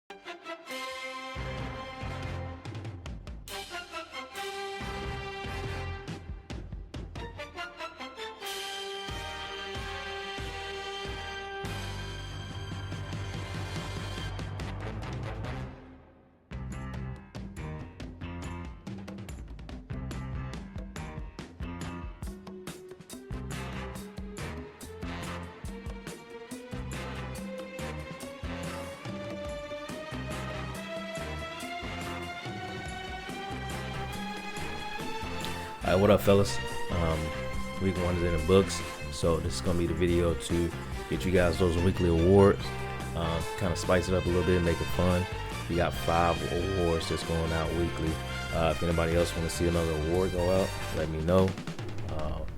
All right, what up, fellas? Week 1 is in the books, so this is gonna be the video to get you guys those weekly awards. Kind of spice it up a little bit, make it fun. We got 5 awards that's going out weekly. If anybody else want to see another award go out, let me know.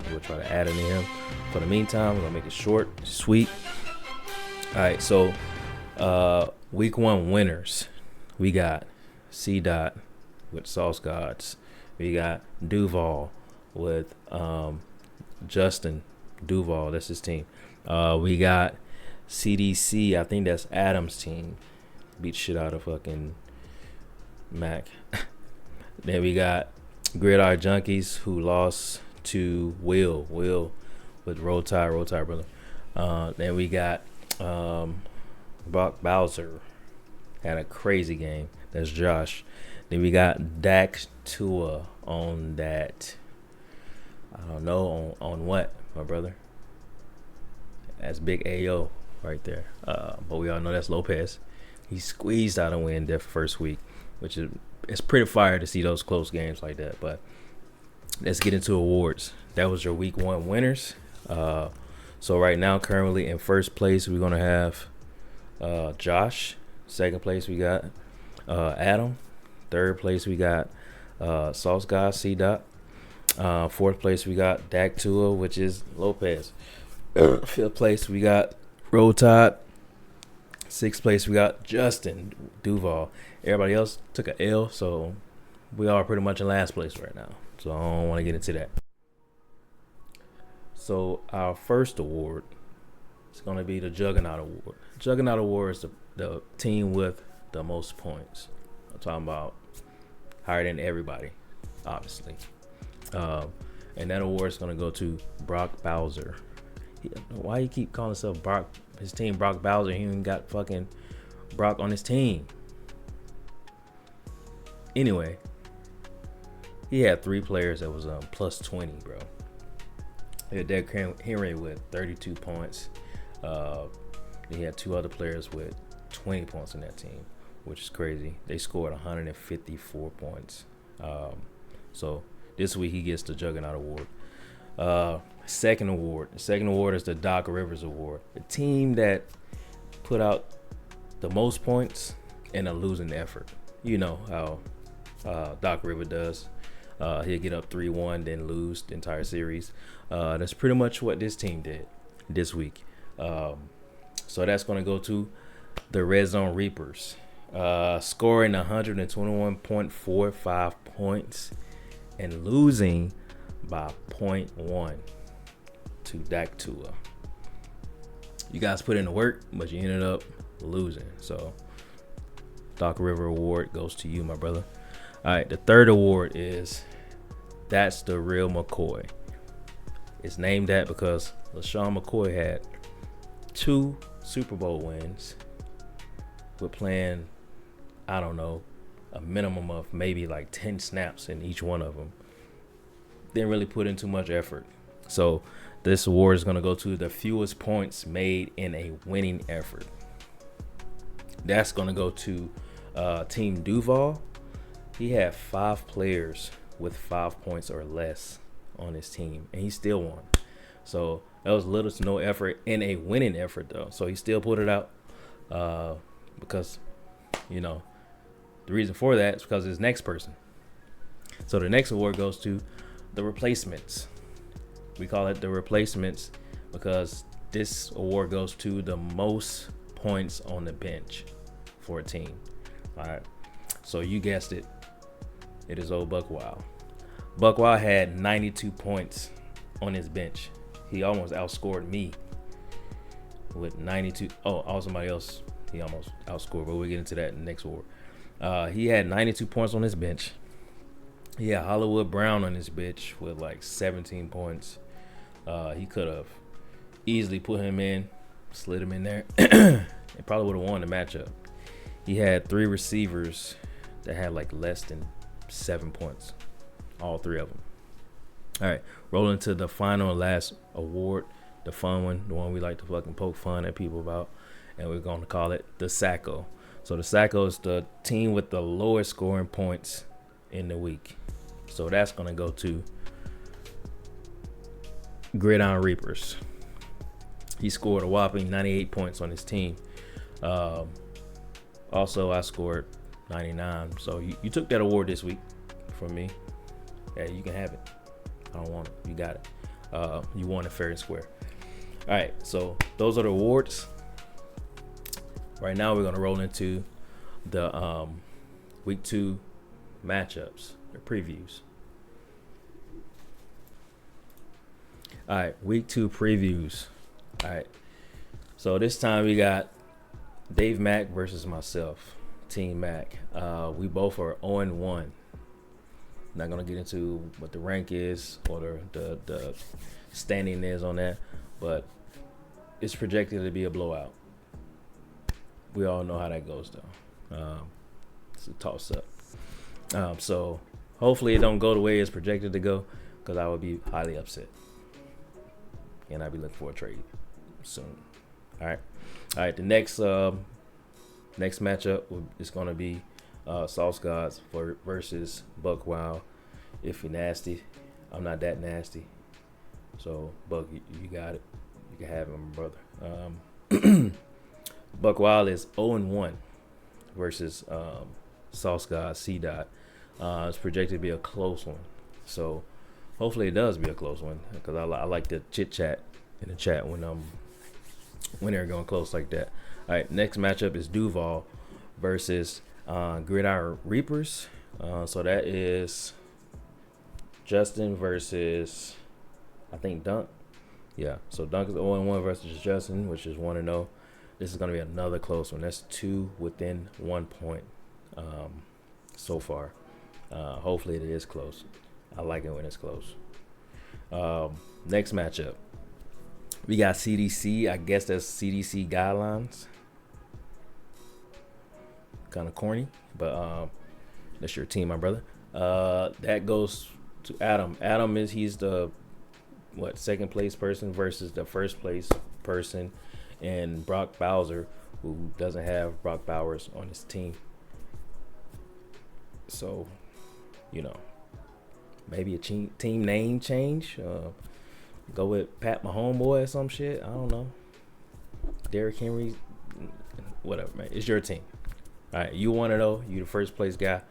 We'll try to add it in. For the meantime, we're gonna make it short, sweet. All right, so week 1 winners, we got C. Dot with Sauce Gods. We got Duval with Justin Duval. That's his team. We got CDC. I think that's Adam's team. Beat shit out of fucking Mac. Then we got GRIDIRON Junkies, who lost to Will with Roll Tide, brother. Then we got Brock Bowser. Had a crazy game. That's Josh. Then we got Dak Tua on that. I don't know on what, my brother. That's Big AO right there. But we all know that's Lopez. He squeezed out a win that first week, which is it's pretty fire to see those close games like that. But let's get into awards. That was your week 1 winners. So right now, currently in first place, we're gonna have Josh. Second place, we got Adam. Third place, we got Sauce Guy C. Dot. Fourth place, we got Dak Tua, which is Lopez. Fifth place, we got Roll Tide. Sixth place, we got Justin Duval. Everybody else took an L, so we are pretty much in last place right now. So I don't want to get into that. So our first award is going to be the Juggernaut Award. Juggernaut Award is the team with the most points. I'm talking about higher than everybody, obviously. And that award is going to go to Brock Bowser. Why you keep calling himself Brock? His team Brock Bowser. He even got fucking Brock on his team. Anyway, he had 3 players that was plus 20, bro. He had Derrick Henry with 32 points. He had 2 other players with 20 points in that team, which is crazy. They scored 154 points. So this week he gets the Juggernaut Award. Second award is the Doc Rivers Award. The team that put out the most points in a losing effort. You know how Doc Rivers does. He'll get up 3-1, then lose the entire series. That's pretty much what this team did this week. So that's going to go to the Red Zone Reapers, scoring 121.45 points and losing by 0.1 to Dak Tua. You guys put in the work, but you ended up losing. So Doc River Award goes to you, my brother. All right, the third award is That's the Real McCoy. It's named that because LaShawn McCoy had 2 Super Bowl wins with playing, I don't know, a minimum of maybe like 10 snaps in each one of them. Didn't really put in too much effort. So this award is going to go to the fewest points made in a winning effort. That's going to go to Team Duval. He had 5 players with 5 points or less on his team, and he still won. So that was little to no effort in a winning effort, though. So he still put it out because, you know, the reason for that is because of his next person. So the next award goes to the replacements. We call it the replacements because this award goes to the most points on the bench for a team. All right. So you guessed it. It is old Buck Wild. Buck Wild had 92 points on his bench. He almost outscored me with 92. Oh, somebody else He almost outscored, but we'll get into that in the next award. He had 92 points on his bench. He had Hollywood Brown on his bench with like 17 points. He could have easily put him in, slid him in there, and probably would have won the matchup. He had 3 receivers that had like less than 7 points, all 3 of them. All right, rolling to the final and last award, the fun one, the one we like to fucking poke fun at people about, and we're going to call it the Sacco. So the Sacco is the team with the lowest scoring points in the week. So that's going to go to Gridiron Reapers. He scored a whopping 98 points on his team. Also, I scored 99. So you took that award this week from me. Yeah, you can have it. I don't want it. You got it. You won it fair and square. All right, so those are the awards. Right now, we're going to roll into the week 2 matchups, the previews. All right, week 2 previews. All right, so this time we got Dave Mack versus myself, Team Mac. We both are 0-1. Not gonna get into what the rank is or the standing is on that, but it's projected to be a blowout. We all know how that goes though. It's a toss up. So hopefully it don't go the way it's projected to go, because I would be highly upset, and I'd be looking for a trade soon. All right. The next matchup is gonna be Sauce Gods versus Buck Wild. If you're nasty, I'm not that nasty. So Buck, you got it. You can have him, brother. Buck Wild is 0-1 versus Sauce Gods C Dot. It's projected to be a close one. So hopefully it does be a close one, because I like the chit chat in the chat when they're going close like that. All right, next matchup is Duval versus Gridiron Reapers. So that is Justin versus, I think, Dunk. Yeah, so Dunk is 0-1 versus Justin, which is 1-0. This is going to be another close one. That's 2 within 1 point so far. Hopefully it is close. I like it when it's close. Next matchup, we got CDC. I guess that's CDC guidelines. Kind of corny, but that's your team, my brother. That goes to Adam. He's the second place person versus the first place person, and Brock Bowser, who doesn't have Brock Bowers on his team. So, maybe a team name change. Go with Pat Mahomes or some shit. I don't know. Derrick Henry, whatever, man. It's your team. All right, you want to know. You the first place guy.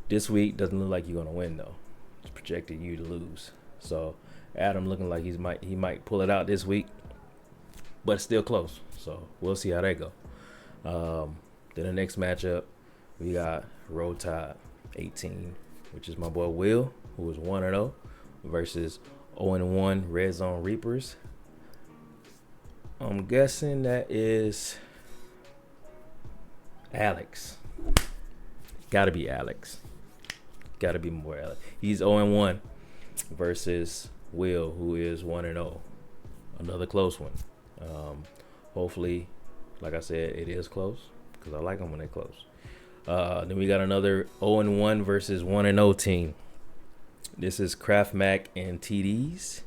This week doesn't look like you're gonna win though. It's projected you to lose. So Adam looking like he might pull it out this week, but it's still close. So we'll see how that go. Then the next matchup, we got Roll Tide 18, which is my boy Will, who is 1-0, versus 0-1 Red Zone Reapers. I'm guessing that is Alex. Gotta be Alex. Gotta be more Alex. He's 0-1 versus Will, who is 1-0. Another close one. Hopefully, like I said, it is close, because I like them when they're close. Then we got another 0-1 versus 1-0 team. This is Kraft Mac and TDs.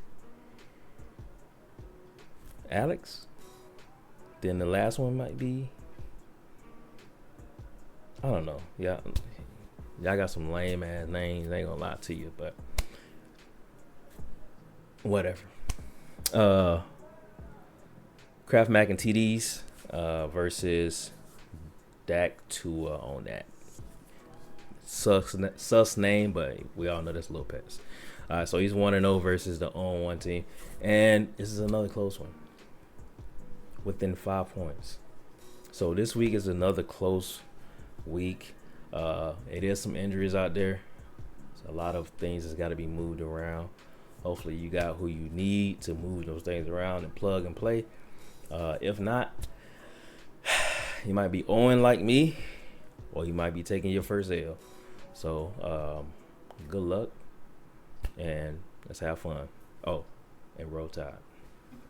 Alex. Then the last one might be, I don't know. Y'all got some lame ass names. I ain't gonna lie to you, but whatever. Kraft Mac and TDs versus Dak Tua on that. Sus name, but we all know that's Lopez. So he's 1-0 versus the 0-1 team, and this is another close one within 5 points. So this week is another close week. It is some injuries out there. There's a lot of things that's got to be moved around. Hopefully you got who you need to move those things around and plug and play. If not, You might be owing like me, or you might be taking your first L. So good luck, and let's have fun. Oh, and roll tide.